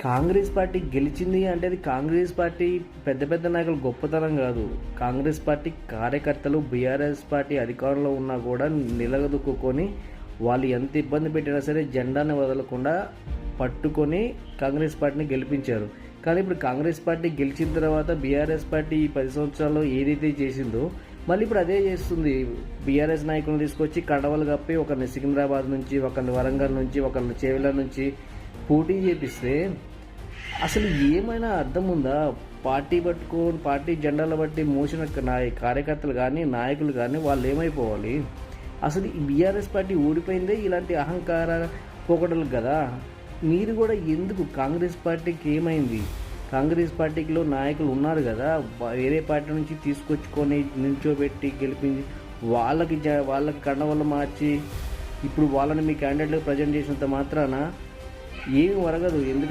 Congress party గెలిచింది అంటే అది కాంగ్రెస్ పార్టీ పెద్ద పెద్ద నాయకులు గొప్పతనం కాదు. కాంగ్రెస్ పార్టీ కార్యకర్తలు బీఆర్ఎస్ పార్టీ అధికారంలో ఉన్నా కూడా నిలదొక్కుని వాళ్ళు ఎంత ఇబ్బంది పెట్టినా సరే జెండాని వదలకుండా పట్టుకొని కాంగ్రెస్ పార్టీని గెలిపించారు. కానీ ఇప్పుడు కాంగ్రెస్ పార్టీ గెలిచిన తర్వాత బీఆర్ఎస్ పార్టీ ఈ 10 సంవత్సరాల్లో ఏదైతే చేసిందో మళ్ళీ ఇప్పుడు అదే చేస్తుంది. బీఆర్ఎస్ నాయకులను తీసుకొచ్చి కండవలు కప్పి ఒకరిని సికింద్రాబాద్ నుంచి, ఒకరిని వరంగల్ నుంచి, ఒకరిని చేవెళ్ళ నుంచి పోటీ చేపిస్తే అసలు ఏమైనా అర్థం ఉందా? పార్టీ పట్టుకొని పార్టీ జెండాలు బట్టి మోసిన కార్యకర్తలు కానీ నాయకులు కానీ వాళ్ళు ఏమైపోవాలి? అసలు ఈ బీఆర్ఎస్ పార్టీ ఓడిపోయిందే ఇలాంటి అహంకార పోకడలు కదా. మీరు కూడా ఎందుకు కాంగ్రెస్ పార్టీకి ఏమైంది? కాంగ్రెస్ పార్టీలో నాయకులు ఉన్నారు కదా, వేరే పార్టీ నుంచి తీసుకొచ్చుకొని నిల్చోబెట్టి గెలిపించి వాళ్ళకి కండవలు మార్చి ఇప్పుడు వాళ్ళని మీ క్యాండిడేట్లకు ప్రజెంట్ చేసినంత మాత్రాన ఏమి ఒరగదు. ఎందుకంటే